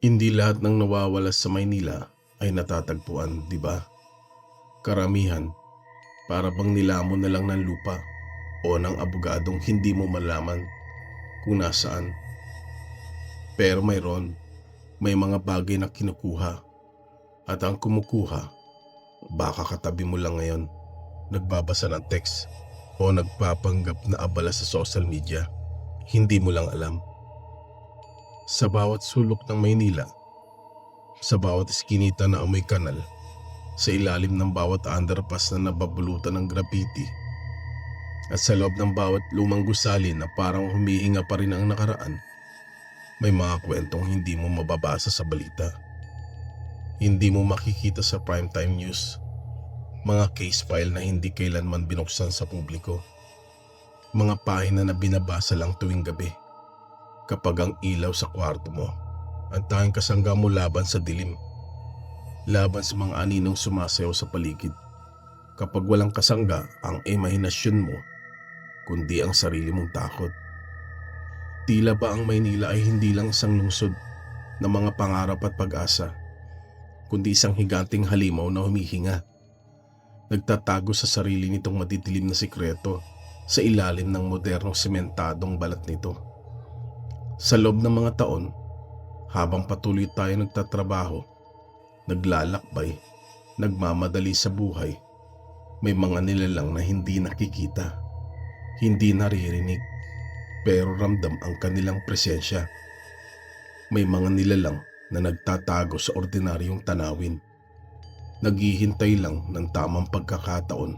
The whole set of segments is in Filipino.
Hindi lahat ng nawawala sa Maynila ay natatagpuan, di ba? Karamihan, para bang nilamon na lang ng lupa o ng abogadong hindi mo malaman kung nasaan. Pero may mga bagay na kinukuha at ang kumukuha, baka katabi mo lang ngayon, nagbabasa ng text o nagpapanggap na abala sa social media. Hindi mo lang alam. Sa bawat sulok ng Maynila, sa bawat iskinita na amoy kanal, sa ilalim ng bawat underpass na nababulutan ng graffiti, at sa loob ng bawat lumang gusali na parang humihinga pa rin ang nakaraan, may mga kwentong hindi mo mababasa sa balita. Hindi mo makikita sa primetime news. Mga case file na hindi kailanman binuksan sa publiko. Mga pahina na binabasa lang tuwing gabi. Kapag ang ilaw sa kwarto mo, ang tanging kasangga mo laban sa dilim. Laban sa mga aninong sumasayaw sa paligid. Kapag walang kasangga ang imahinasyon mo, kundi ang sarili mong takot. Tila ba ang Maynila ay hindi lang isang lungsod na mga pangarap at pag-asa, kundi isang higanting halimaw na humihinga. Nagtatago sa sarili nitong madidilim na sikreto sa ilalim ng modernong sementadong balat nito. Sa loob ng mga taon, habang patuloy tayo nagtatrabaho, naglalakbay, nagmamadali sa buhay, may mga nilalang na hindi nakikita, hindi naririnig, pero ramdam ang kanilang presensya. May mga nilalang na nagtatago sa ordinaryong tanawin, naghihintay lang ng tamang pagkakataon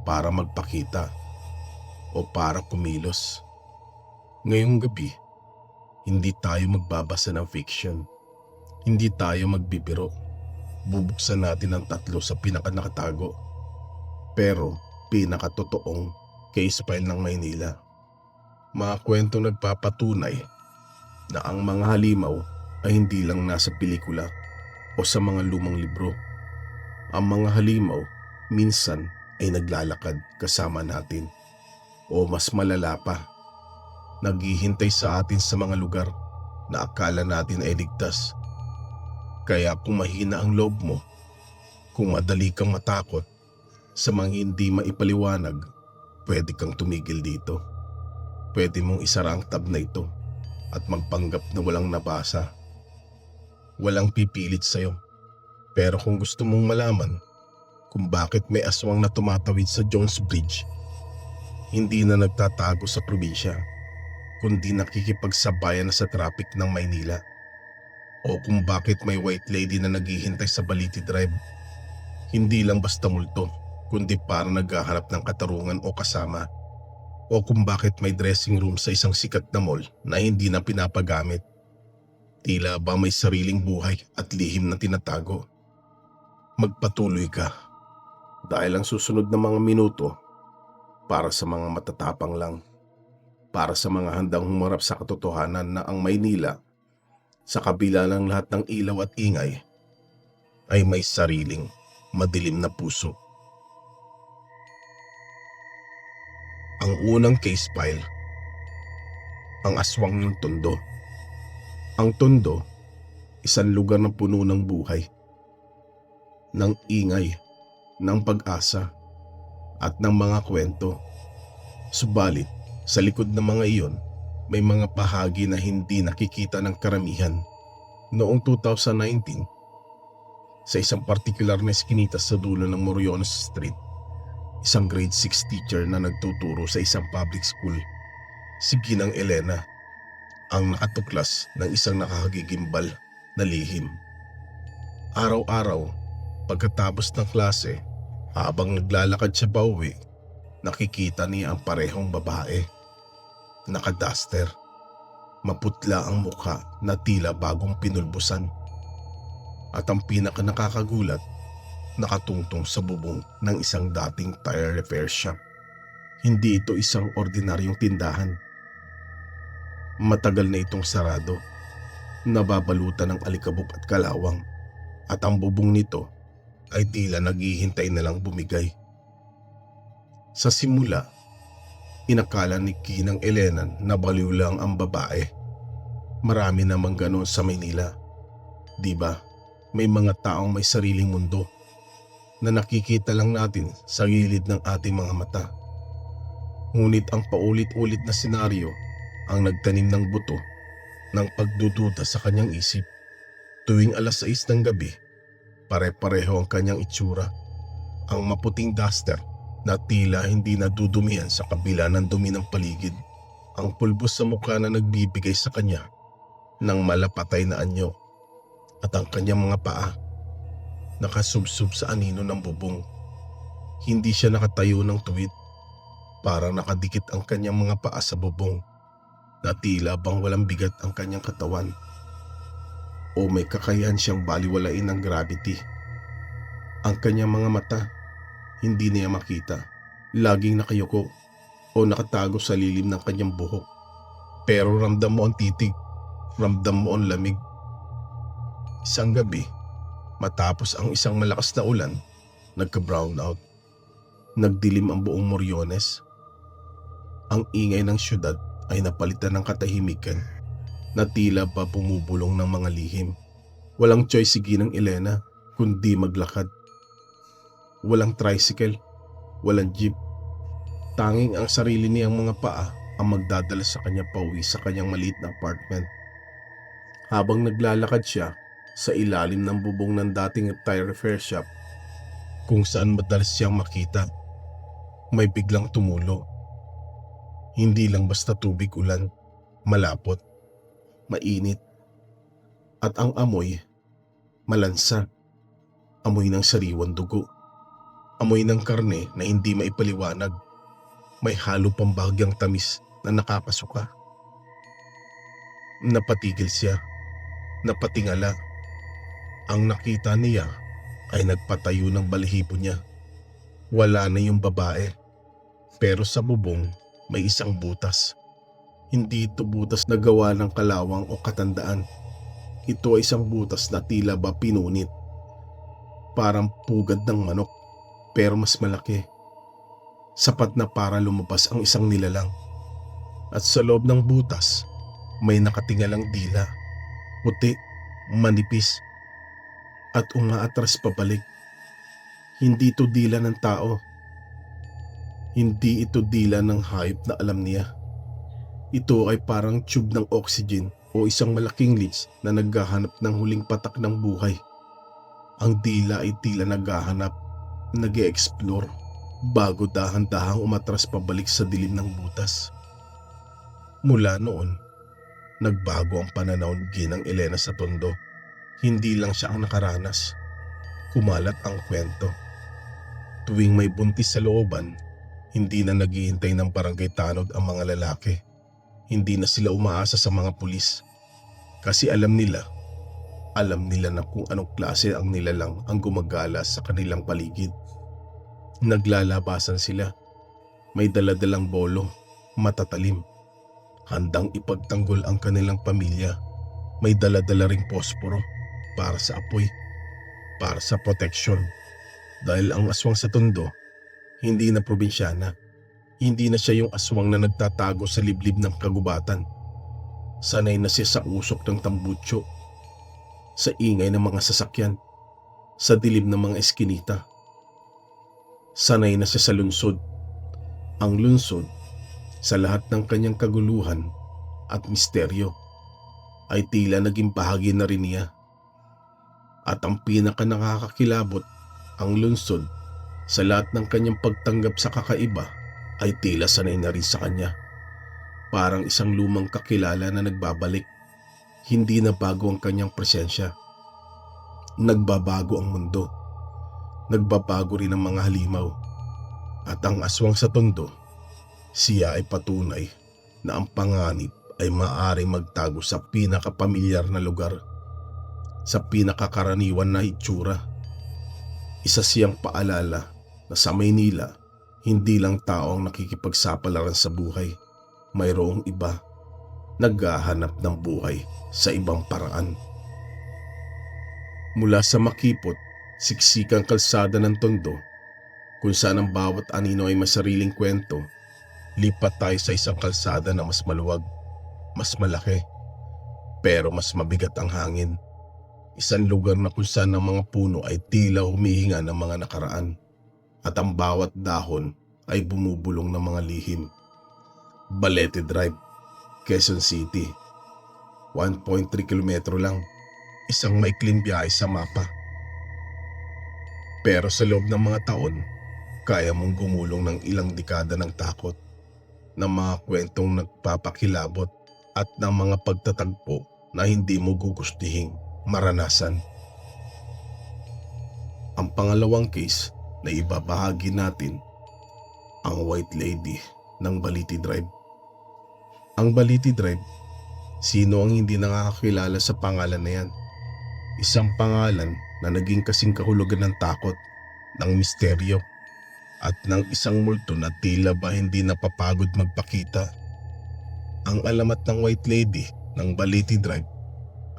para magpakita o para kumilos. Ngayong gabi, hindi tayo magbabasa ng fiction. Hindi tayo magbibiro. Bubuksan natin ang tatlo sa pinakanakatago pero pinakatotoong case file ng Maynila. Mga kwentong nagpapatunay na ang mga halimaw ay hindi lang nasa pelikula o sa mga lumang libro. Ang mga halimaw minsan ay naglalakad kasama natin o mas malala pa, naghihintay sa atin sa mga lugar na akala natin ay ligtas. Kaya kung mahina ang loob mo, kung madali kang matakot sa mga hindi maipaliwanag, pwede kang tumigil dito. Pwede mong isara ang tab na ito at magpanggap na walang nabasa. Walang pipilit sa'yo. Pero kung gusto mong malaman kung bakit may aswang na tumatawid sa Jones Bridge, hindi na nagtatago sa probinsya, kundi nakikipagsabayan na sa traffic ng Maynila. O kung bakit may white lady na naghihintay sa Baliti Drive, hindi lang basta multo, kundi para naghahanap ng katarungan o kasama. O kung bakit may dressing room sa isang sikat na mall na hindi na pinapagamit. Tila ba may sariling buhay at lihim na tinatago. Magpatuloy ka dahil ang susunod na mga minuto para sa mga matatapang lang, para sa mga handang humarap sa katotohanan na ang Maynila, sa kabila ng lahat ng ilaw at ingay, ay may sariling madilim na puso. Ang unang case file, ang aswang ng Tondo. Ang Tondo, isang lugar na puno ng buhay, ng ingay, ng pag-asa, at ng mga kwento. Subalit, sa likod ng mga iyon, may mga bahagi na hindi nakikita ng karamihan. Noong 2019, sa isang partikular na eskinita sa dulo ng Moriones Street, isang grade 6 teacher na nagtuturo sa isang public school, si Ginang Elena, ang nakatuklas ng isang nakakagigimbal na lihim. Araw-araw, pagkatapos ng klase, habang naglalakad siya pauwi, nakikita niya ang parehong babae. Nakaduster, maputla ang mukha na tila bagong pinulbusan. At ang pinaka nakakagulat, nakatungtong sa bubong ng isang dating tire repair shop. Hindi ito isang ordinaryong tindahan. Matagal na itong sarado, nababalutan ng alikabok at kalawang, at ang bubong nito ay tila naghihintay na lang bumigay. Sa simula, inakala ni Ginang Elena na baliw lang ang babae. Marami namang ganon sa Maynila. Di ba? May mga taong may sariling mundo na nakikita lang natin sa gilid ng ating mga mata. Ngunit ang paulit-ulit na senaryo ang nagtanim ng buto ng pagdududa sa kanyang isip. Tuwing 6:00 ng gabi, pare-pareho ang kanyang itsura. Ang maputing duster na tila hindi nadudumihan sa kabila ng dumi ng paligid. Ang pulbos sa mukha na nagbibigay sa kanya ng malapatay na anyo. At ang kanyang mga paa nakasubsob sa anino ng bubong. Hindi siya nakatayo ng tuwid. Parang nakadikit ang kanyang mga paa sa bubong na tila bang walang bigat ang kanyang katawan. O may kakayahan siyang baliwalain ng gravity. Ang kanyang mga mata, hindi niya makita. Laging nakayuko o nakatago sa lilim ng kanyang buhok. Pero ramdam mo ang titig, ramdam mo ang lamig. Isang gabi, matapos ang isang malakas na ulan, nagka-brown out. Nagdilim ang buong Moriones. Ang ingay ng syudad ay napalitan ng katahimikan na tila ba bumubulong ng mga lihim. Walang choice si Ginang Elena kundi maglakad. Walang tricycle, walang jeep. Tanging ang sarili niyang mga paa ang magdadala sa kanya pauwi sa kanyang maliit na apartment. Habang naglalakad siya sa ilalim ng bubong ng dating tire repair shop kung saan madalas siyang makita, may biglang tumulo. Hindi lang basta tubig ulan, malapot, mainit, at ang amoy, malansa, amoy ng sariwang dugo, amoy ng karne na hindi maipaliwanag, may halo pang bahagyang tamis na nakakasuka. Napatigil siya, napatingala. Ang nakita niya ay nagpatayo ng balahibo niya. Wala na yung babae, pero sa bubong may isang butas. Hindi ito butas na gawa ng kalawang o katandaan. Ito ay isang butas na tila ba pinunit. Parang pugad ng manok, pero mas malaki. Sapat na para lumabas ang isang nilalang. At sa loob ng butas, may nakatingalang dila. Puti, manipis, at umaatras pabalik. Hindi ito dila ng tao. Hindi ito dila ng hayop na alam niya. Ito ay parang tube ng oxygen o isang malaking leech na naghahanap ng huling patak ng buhay. Ang dila ay tila naghahanap, nag-e-explore, bago dahan-dahang umatras pabalik sa dilim ng butas. Mula noon, nagbago ang pananaw ni Ginang Elena sa Tondo. Hindi lang siya ang nakaranas. Kumalat ang kwento. Tuwing may buntis sa looban, hindi na naghihintay ng barangay tanod ang mga lalaki. Hindi na sila umaasa sa mga pulis. Kasi alam nila na kung anong klase ang nilalang ang gumagala sa kanilang paligid. Naglalabasan sila. May daladalang bolo, matatalim. Handang ipagtanggol ang kanilang pamilya. May daladala ring posporo para sa apoy, para sa proteksyon. Dahil ang aswang sa Tondo, hindi na probinsyana. Hindi na siya yung aswang na nagtatago sa liblib ng kagubatan. Sanay na siya sa usok ng tambutso, sa ingay ng mga sasakyan, sa dilim ng mga eskinita. Sanay na siya sa lunsod. Ang lunsod, sa lahat ng kanyang kaguluhan at misteryo, ay tila naging bahagi na rin niya. At ang pinaka nakakakilabot, ang lunsod, sa lahat ng kanyang pagtanggap sa kakaiba, ay tila sanay na rin sa kanya. Parang isang lumang kakilala na nagbabalik. Hindi na bago ang kanyang presensya. Nagbabago ang mundo. Nagbabago rin ang mga halimaw. At ang aswang sa Tondo, siya ay patunay na ang panganib ay maaaring magtago sa pinakapamilyar na lugar, sa pinakakaraniwan na itsura. Isa siyang paalala na sa Maynila, hindi lang tao ang nakikipagsapalaran sa buhay. Mayroong iba naghahanap ng buhay sa ibang paraan. Mula sa makipot, siksikang kalsada ng Tondo, kung saan ang bawat anino ay may sariling kwento, lipat tayo sa isang kalsada na mas maluwag, mas malaki, pero mas mabigat ang hangin. Isang lugar na kung saan ang mga puno ay tila humihinga ng mga nakaraan at ang bawat dahon ay bumubulong ng mga lihim. Balete Drive, Quezon City. 1.3 kilometro lang. Isang maikling biyahe sa mapa. Pero sa loob ng mga taon, kaya mong gumulong ng ilang dekada ng takot, ng mga kwentong nagpapakilabot at ng mga pagtatagpo na hindi mo gugustihing maranasan. Ang pangalawang case na ibabahagi natin, ang White Lady ng Balete Drive. Ang Balete Drive, sino ang hindi nakakakilala sa pangalan na yan? Isang pangalan na naging kasing kahulugan ng takot, ng misteryo, at ng isang multo na tila ba hindi napapagod magpakita. Ang alamat ng White Lady ng Balete Drive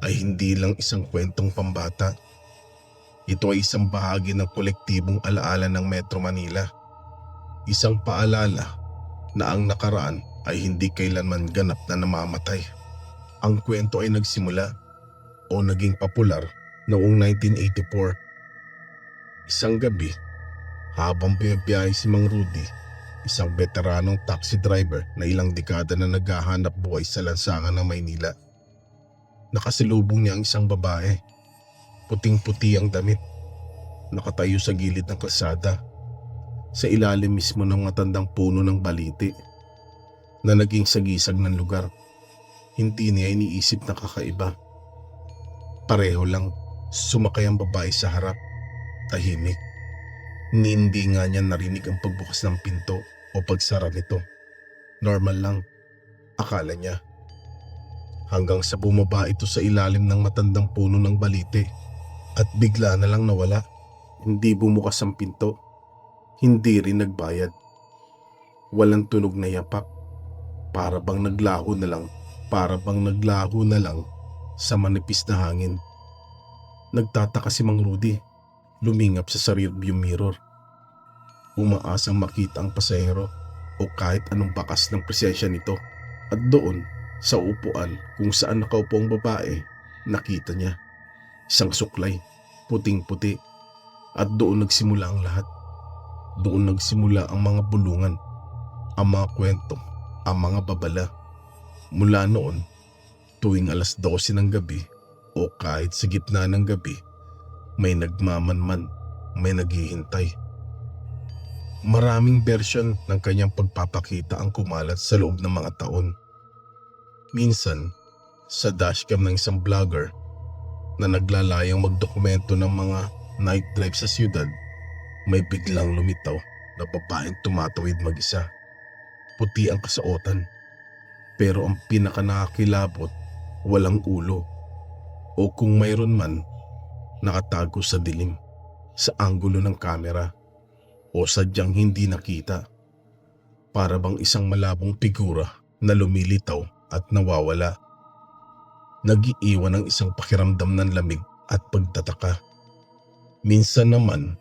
ay hindi lang isang kwentong pambata. Ito ay isang bahagi ng kolektibong alaala ng Metro Manila. Isang paalala na ang nakaraan ay hindi kailanman ganap na namamatay. Ang kwento ay nagsimula o naging popular noong 1984. Isang gabi, habang biyabiyahe si Mang Rudy, isang veteranong taxi driver na ilang dekada na naghahanap buhay sa lansangan ng Maynila. Nakasalubong niya ang isang babae. Puting-puti ang damit. Nakatayo sa gilid ng kalsada, sa ilalim mismo ng matandang puno ng baliti na naging sagisag ng lugar. Hindi niya iniisip na kakaiba. Pareho lang, sumakay ang babae sa harap, tahimik. Hindi nga niya narinig ang pagbukas ng pinto o pagsara nito. Normal lang, akala niya. Hanggang sa bumaba ito sa ilalim ng matandang puno ng balite at bigla na lang nawala. Hindi bumukas ang pinto, hindi rin nagbayad. Walang tunog na yapak, para bang naglaho na lang sa manipis na hangin. Nagtataka si Mang Rudy, lumingap sa rearview mirror. Umaasang makita ang pasahero o kahit anong bakas ng presensya nito. At doon, sa upuan kung saan nakaupo ang babae, nakita niya isang suklay, puting-puti. At doon nagsimula ang lahat. Doon nagsimula ang mga bulungan, ang mga kwento, ang mga babala. Mula noon, tuwing 12:00 ng gabi o kahit sa gitna ng gabi, may nagmamanman, may naghihintay. Maraming version ng kanyang pagpapakita ang kumalat sa loob ng mga taon. Minsan, sa dashcam ng isang vlogger na naglalayang magdokumento ng mga night drive sa siyudad, may biglang lumitaw na babaeng tumatawid mag-isa. Puti ang kasuotan, pero ang pinakanakakilabot, walang ulo. O kung mayroon man, nakatago sa dilim, sa anggulo ng kamera, o sadyang hindi nakita. Para bang isang malabong figura na lumilitaw at nawawala. Nag-iiwan ng isang pakiramdam ng lamig at pagtataka. Minsan naman,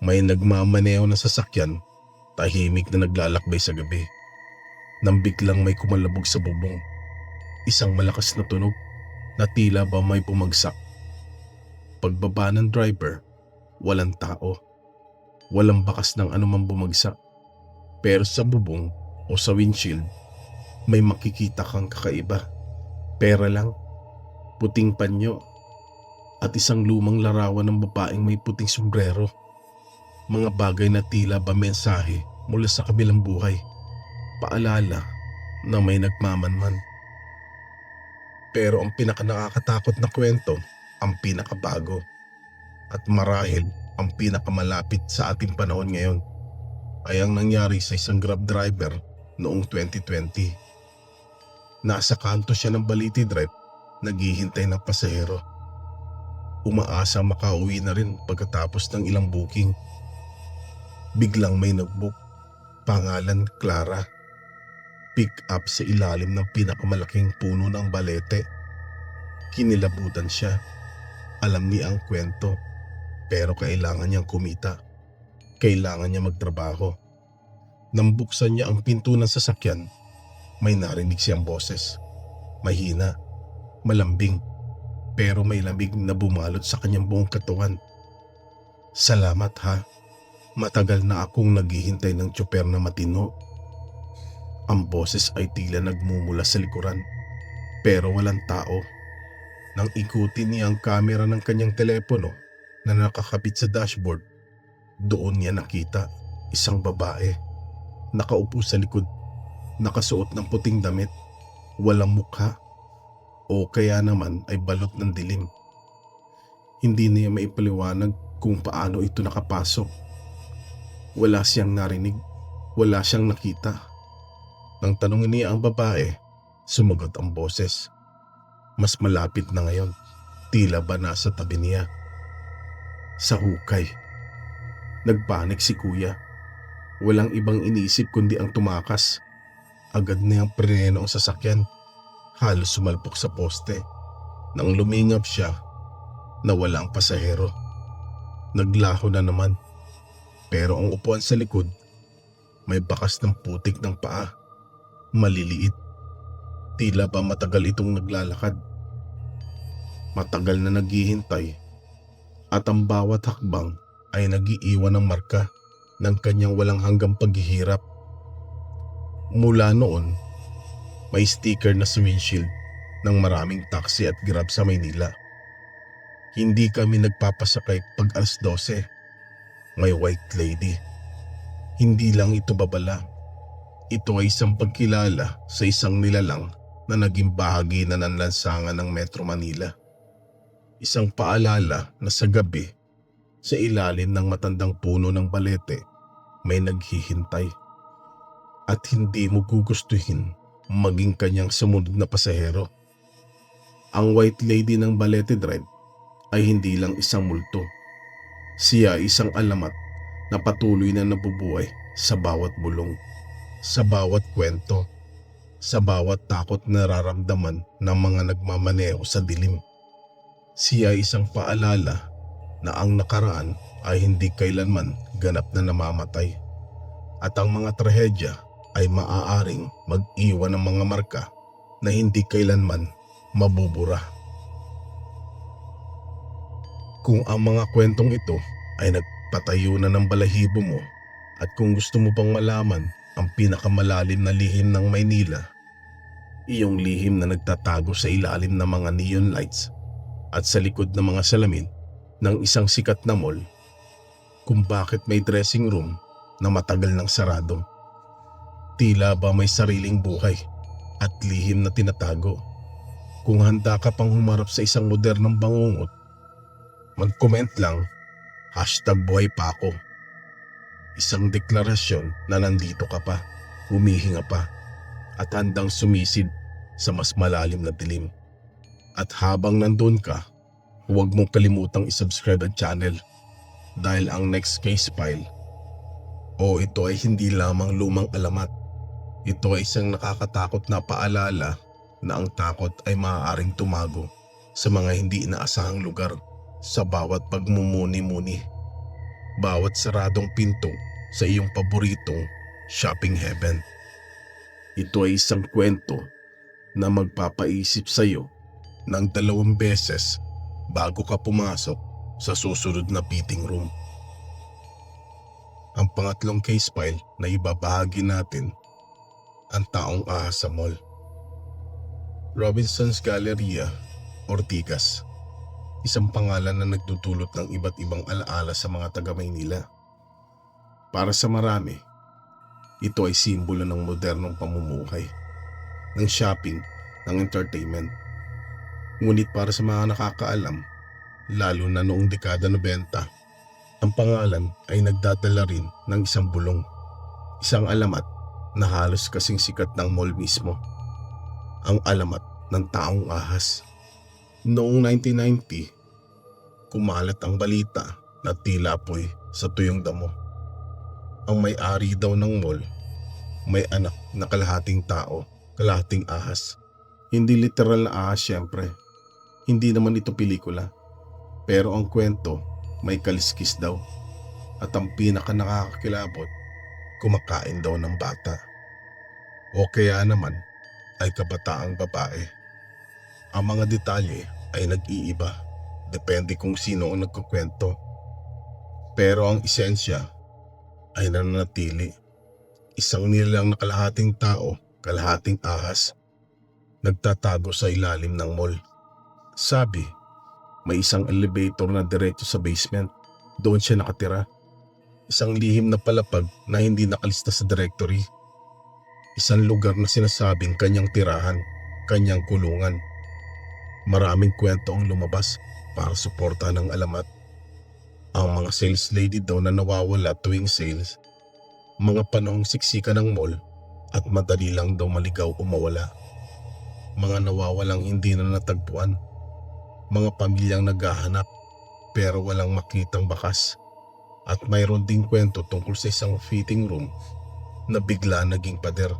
may nagmamaneo na sasakyan, tahimik na naglalakbay sa gabi. Nang biglang may kumalabog sa bubong. Isang malakas na tunog na tila ba may bumagsak. Pagbaba ng driver, walang tao. Walang bakas ng anumang bumagsak. Pero sa bubong o sa windshield, may makikita kang kakaiba. Pera lang, puting panyo, at isang lumang larawan ng babaeng may puting sombrero. Mga bagay na tila ba mensahe mula sa kabilang buhay. Paalala na may nagmamanman. Pero ang pinakanakakatakot na kwento, ang pinakabago, at marahil ang pinakamalapit sa ating panahon ngayon, ay ang nangyari sa isang Grab driver noong 2020. Nasa kanto siya ng Balete Drive, naghihintay ng pasahero. Umaasa makauwi na rin pagkatapos ng ilang booking. Biglang may nagbook, pangalan Clara. Pick up sa ilalim ng pinakamalaking puno ng balete. Kinilabutan siya. Alam niya ang kwento, pero kailangan niyang kumita. Kailangan niya magtrabaho. Nang buksan niya ang pinto ng sasakyan, may narinig siyang boses. Mahina, malambing, pero may lamig na bumalot sa kanyang buong katawan. Salamat ha, matagal na akong naghihintay ng tsoper na matino. Ang boses ay tila nagmumula sa likuran, pero walang tao. Nang ikutin niya ang kamera ng kanyang telepono na nakakabit sa dashboard, doon niya nakita isang babae. Nakaupo sa likod, nakasuot ng puting damit, walang mukha, o kaya naman ay balot ng dilim. Hindi niya maipaliwanag kung paano ito nakapasok. Wala siyang narinig, wala siyang nakita. Nang tanungin niya ang babae, sumagot ang boses. Mas malapit na ngayon, tila ba nasa tabi niya. Sa hukay. Nagpanik si kuya. Walang ibang iniisip kundi ang tumakas. Agad niyang prineno ang sasakyan. Halos sumalpok sa poste. Nang lumingap siya, nawala ang pasahero. Naglaho na naman. Pero ang upuan sa likod, may bakas ng putik ng paa. Maliliit. Tila ba matagal itong naglalakad. Matagal na naghihintay. At ang bawat hakbang ay nag-iiwan ng marka ng kanyang walang hanggang paghihirap. Mula noon, may sticker na sa windshield ng maraming taxi at Grab sa Maynila. Hindi kami nagpapasakay pag alas 12. May white lady. Hindi lang ito babala. Ito ay isang pagkilala sa isang nilalang na naging bahagi na ng lansangan ng Metro Manila. Isang paalala na sa gabi, sa ilalim ng matandang puno ng balete, may naghihintay. At hindi mo gugustuhin maging kanyang sumunod na pasahero. Ang white lady ng Balete Drive ay hindi lang isang multo. Siya ay isang alamat na patuloy na nabubuhay sa bawat bulong, sa bawat kwento, sa bawat takot na nararamdaman ng mga nagmamaneho sa dilim. Siya ay isang paalala na ang nakaraan ay hindi kailanman ganap na namamatay. At ang mga trahedya ay maaaring mag-iwan ng mga marka na hindi kailanman mabubura. Kung ang mga kwentong ito ay nagpatayo na ng balahibo mo at kung gusto mo pang malaman ang pinakamalalim na lihim ng Maynila, iyong lihim na nagtatago sa ilalim ng mga neon lights at sa likod ng mga salamin ng isang sikat na mall, kung bakit may dressing room na matagal nang sarado. Tila ba may sariling buhay at lihim na tinatago. Kung handa ka pang humarap sa isang modernong bangungot, mag-comment lang, #buhay pa ako. Isang deklarasyon na nandito ka pa, humihinga pa, at handang sumisid sa mas malalim na dilim. At habang nandun ka, huwag mong kalimutang isubscribe ang channel dahil ang next case file, ito ay hindi lamang lumang alamat. Ito ay isang nakakatakot na paalala na ang takot ay maaaring tumago sa mga hindi inaasahang lugar, sa bawat pagmumuni-muni, bawat saradong pinto sa iyong paboritong shopping heaven. Ito ay isang kwento na magpapaisip sa iyo ng 2 beses bago ka pumasok sa susunod na fitting room. Ang pangatlong case file na ibabahagi natin, ang taong ahas sa mall. Robinson's Galleria, Ortigas. Isang pangalan na nagdudulot ng iba't ibang alaala sa mga taga Maynila. Para sa marami, ito ay simbolo ng modernong pamumuhay, ng shopping, ng entertainment. Ngunit para sa mga nakakaalam, lalo na noong dekada 90, ang pangalan ay nagdadala rin ng isang bulong, isang alamat na halos kasing sikat ng mall mismo. Ang alamat ng taong ahas. Noong 1990, kumalat ang balita na tila apoy sa tuyong damo. Ang may-ari daw ng mall, may anak na kalahating tao, kalahating ahas. Hindi literal na ahas syempre. Hindi naman ito pelikula. Pero ang kwento may kaliskis daw. At ang pinaka nakakakilabot, kumakain daw ng bata. O kaya naman ay kabataang babae. Ang mga detalye ay nag-iiba. Depende kung sino ang nagkukwento. Pero ang esensya ay nananatili. Isang nilalang na kalahating tao, kalahating ahas, nagtatago sa ilalim ng mall. Sabi, may isang elevator na diretso sa basement. Doon siya nakatira. Isang lihim na palapag na hindi nakalista sa directory. Isang lugar na sinasabing kanyang tirahan, kanyang kulungan. Maraming kwento ang lumabas para suportahan ang alamat. Ang mga sales lady daw na nawawala tuwing sales, mga panahong siksika ng mall at madali lang daw maligaw o mawala. Mga nawawalang hindi na natagpuan, mga pamilyang naghahanap pero walang makitang bakas. At mayroon ding kwento tungkol sa isang fitting room na bigla naging pader.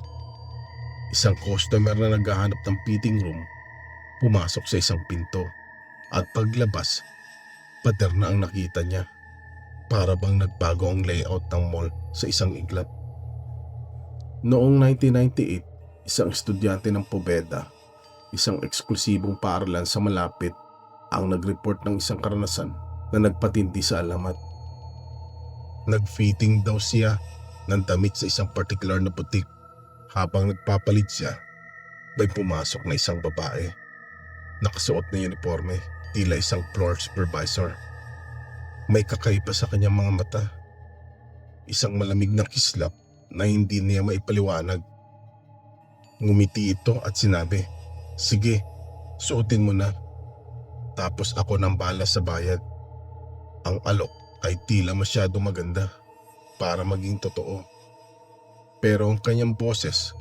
Isang customer na naghahanap ng fitting room, pumasok sa isang pinto at paglabas, pader na ang nakita niya. Para bang nagbago ang layout ng mall sa isang iglap. Noong 1998, isang estudyante ng Pobeda, isang eksklusibong paaralan sa malapit, ang nag-report ng isang karanasan na nagpatindi sa alamat. Nag-fitting daw siya ng damit sa isang particular na butik. Habang nagpapalit siya, may pumasok na isang babae. Nakasuot na uniforme, tila isang floor supervisor. May kakaiba sa kanyang mga mata. Isang malamig na kislap na hindi niya maipaliwanag. Ngumiti ito at sinabi, "Sige, suotin mo na. Tapos ako nang bahala sa bayad." Ang alok ay tila masyado maganda para maging totoo. Pero ang kanyang boses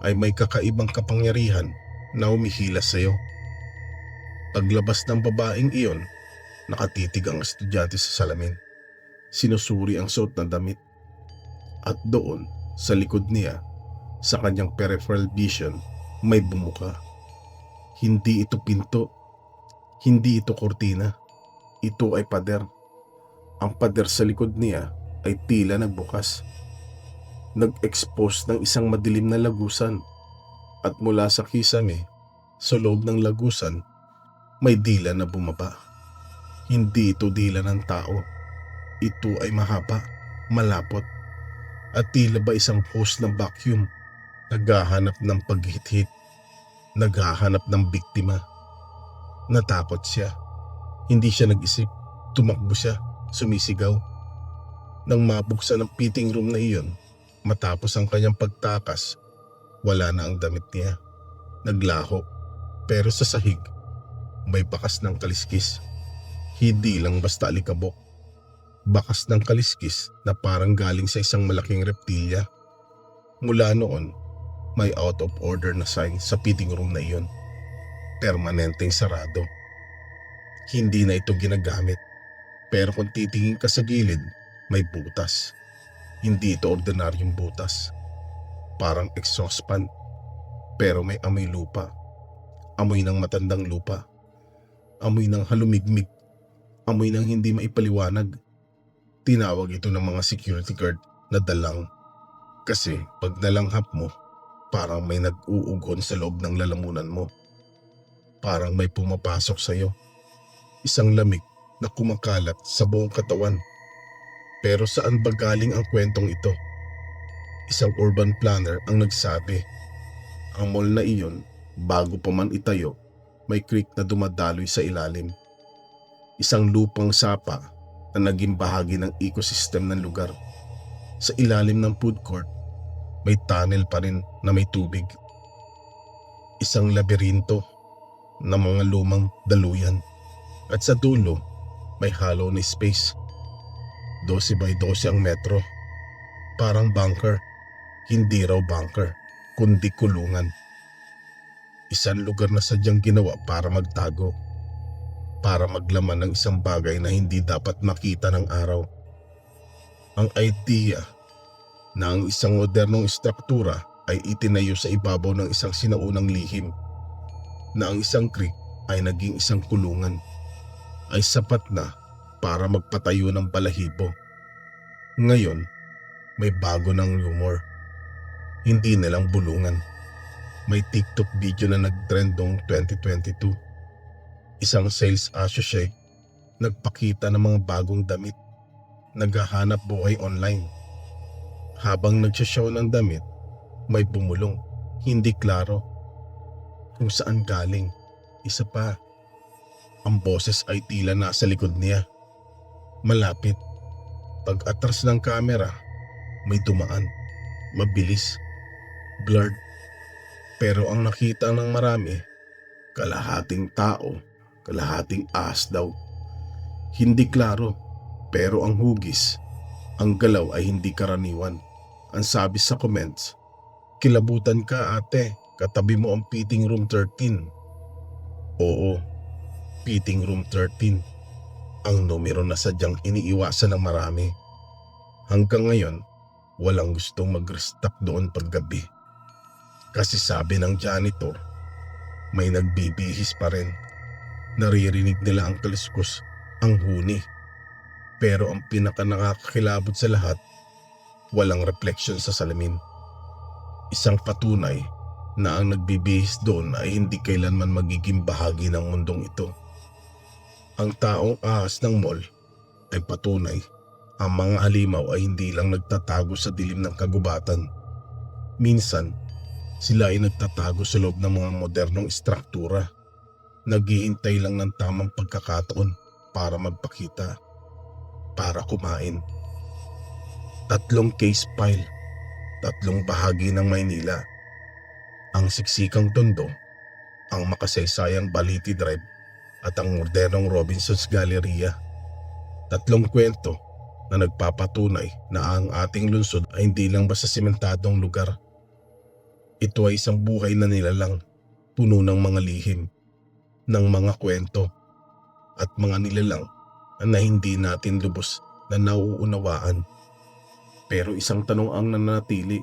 ay may kakaibang kapangyarihan na humihilas sa iyo. Paglabas ng babaeng iyon, nakatitig ang estudyante sa salamin. Sinusuri ang suot na damit. At doon, sa likod niya, sa kanyang peripheral vision, may bumuka. Hindi ito pinto. Hindi ito kortina. Ito ay pader. Ang pader sa likod niya ay tila nagbukas. Nag-expose ng isang madilim na lagusan. At mula sa kisame, sa loob ng lagusan, may dila na bumaba. Hindi ito dila ng tao. Ito ay mahaba, malapot, at tila ba isang hose ng vacuum. Naghahanap ng paghithit, naghahanap ng biktima. Natakot siya. Hindi siya nag-isip. Tumakbo siya, sumisigaw. Nang mabuksan ang fitting room na iyon, matapos ang kanyang pagtakas, wala na ang damit niya. Naglaho, pero sa sahig, may bakas ng kaliskis. Hindi lang basta alikabok. Bakas ng kaliskis na parang galing sa isang malaking reptilya. Mula noon, may out of order na sign sa fitting room na iyon. Permanenteng sarado. Hindi na ito ginagamit. Pero kung titingin ka sa gilid, may butas. Hindi ito ordinaryong butas. Parang exhaust fan. Pero may amoy lupa. Amoy ng matandang lupa. Amoy ng halumigmig. Amoy ng hindi maipaliwanag. Tinawag ito ng mga security guard na dalang. Kasi pag nalanghap mo, parang may nag-uugon sa loob ng lalamunan mo. Parang may pumapasok sa'yo. Isang lamig na kumakalat sa buong katawan. Pero saan ba galing ang kwentong ito? Isang urban planner ang nagsabi. Ang mall na iyon, bago pa man itayo, may creek na dumadaloy sa ilalim. Isang lupang sapa na naging bahagi ng ecosystem ng lugar. Sa ilalim ng food court, may tunnel pa rin na may tubig. Isang laberinto na mga lumang daluyan. At sa dulo, may hollow na space. 12 by 12 ang metro. Parang bunker. Hindi raw bunker, kundi kulungan. Isang lugar na sadyang ginawa para magtago. Para maglaman ng isang bagay na hindi dapat makita ng araw. Ang idea na ang isang modernong istruktura ay itinayo sa ibabaw ng isang sinaunang lihim, na ang isang creek ay naging isang kulungan, ay sapat na para magpatayo ng balahibo. Ngayon, may bago ng rumor. Hindi nilang bulungan. May TikTok video na nag-trend noong 2022. Isang sales associate nagpakita ng mga bagong damit, naghahanap buhay online. Habang nagsashow ng damit, may bumulong, hindi klaro kung saan galing. Isa pa, ang boses ay tila nasa likod niya. Malapit, pag-atras ng kamera, may dumaan, mabilis, blurred. Pero ang nakita ng marami, kalahating tao, kalahating ahas daw. Hindi klaro, pero ang hugis, ang galaw ay hindi karaniwan. Ang sabi sa comments, "Kilabutan ka ate, katabi mo ang fitting room 13. Oo, fitting room 13. Ang numero na sadyang iniiwasan ng marami. Hanggang ngayon, walang gustong mag-restock doon paggabi. Kasi sabi ng janitor, may nagbibihis pa rin. Naririnig nila ang kaliskos, ang huni. Pero ang pinaka nakakakilabot sa lahat, walang reflection sa salamin. Isang patunay na ang nagbibihis doon ay hindi kailanman magiging bahagi ng mundong ito. Ang taong ahas ng mall ay patunay. Ang mga halimaw ay hindi lang nagtatago sa dilim ng kagubatan. Minsan, sila ay nagtatago sa loob ng mga modernong istruktura. Naghihintay lang ng tamang pagkakataon para magpakita, para kumain. 3 case file, 3 bahagi ng Maynila. Ang siksikang tondo, ang makasaysayang Baliti Drive at ang modernong Robinson's Galleria. 3 kwento na nagpapatunay na ang ating lungsod ay hindi lang basta sementadong lugar. Ito ay isang buhay na nilalang, puno ng mga lihim, ng mga kwento at mga nilalang na hindi natin lubos na nauunawaan. Pero isang tanong ang nanatili,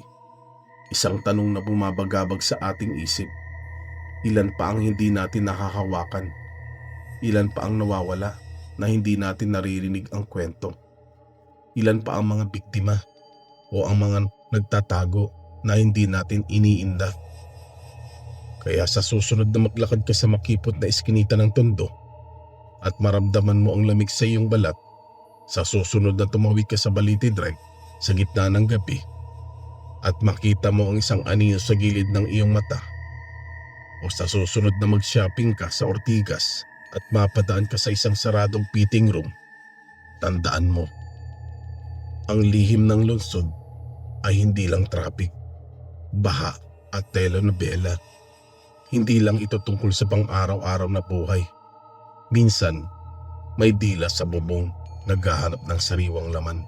isang tanong na bumabagabag sa ating isip. Ilan pa ang hindi natin nakakawakan? Ilan pa ang nawawala na hindi natin naririnig ang kwento? Ilan pa ang mga biktima o ang mga nagtatago na hindi natin iniinda? Kaya sa susunod na maglakad ka sa makipot na iskinita ng tondo at maramdaman mo ang lamig sa iyong balat, sa susunod na tumawid ka sa Baliti Drive sa gitna ng gabi at makita mo ang isang anino sa gilid ng iyong mata, o sa susunod na mag-shopping ka sa Ortigas at mapadaan ka sa isang saradong fitting room, tandaan mo, ang lihim ng lungsod ay hindi lang traffic, baha at telenovela. Hindi lang ito tungkol sa pang-araw-araw na buhay. Minsan, may dila sa bubong, naghahanap ng sariwang laman.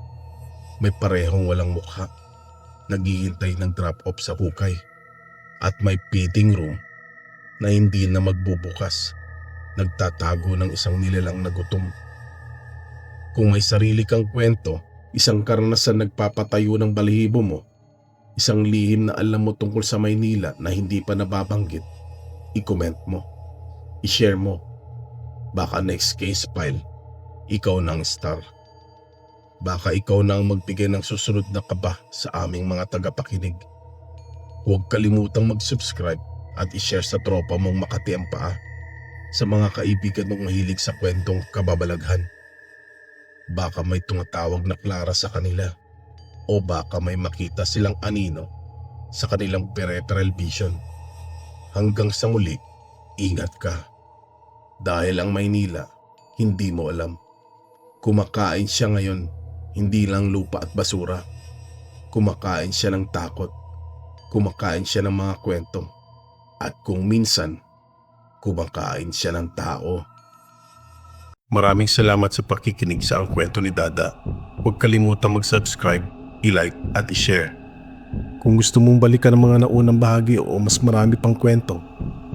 May parehong walang mukha, naghihintay ng drop-off sa hukay. At may fitting room na hindi na magbubukas, nagtatago ng isang nilalang na gutom. Kung may sarili kang kwento, isang karanasan nagpapatayo ng balahibo mo, isang lihim na alam mo tungkol sa Maynila na hindi pa nababanggit, i-comment mo, i-share mo. Baka next case file, ikaw na ang star. Baka ikaw na ang magbigay ng susunod na kaba sa aming mga tagapakinig. Huwag kalimutang mag-subscribe at i-share sa tropa mong makati ang paa, sa mga kaibigan mong mahilig sa kwentong kababalaghan. Baka may tumatawag na Clara sa kanila, o baka may makita silang anino sa kanilang peripheral vision. Hanggang sa muli, ingat ka. Dahil ang Maynila, hindi mo alam. Kumakain siya ngayon, hindi lang lupa at basura. Kumakain siya ng takot. Kumakain siya ng mga kwento. At kung minsan, kumakain siya ng tao. Maraming salamat sa pakikinig sa Ang Kwento ni Dada. Huwag kalimutang mag-subscribe, i-like at i-share. Kung gusto mong balikan ang mga naunang bahagi o mas marami pang kwento,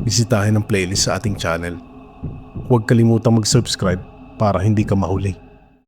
bisitahin ang playlist sa ating channel. Huwag kalimutang mag-subscribe para hindi ka mahuli.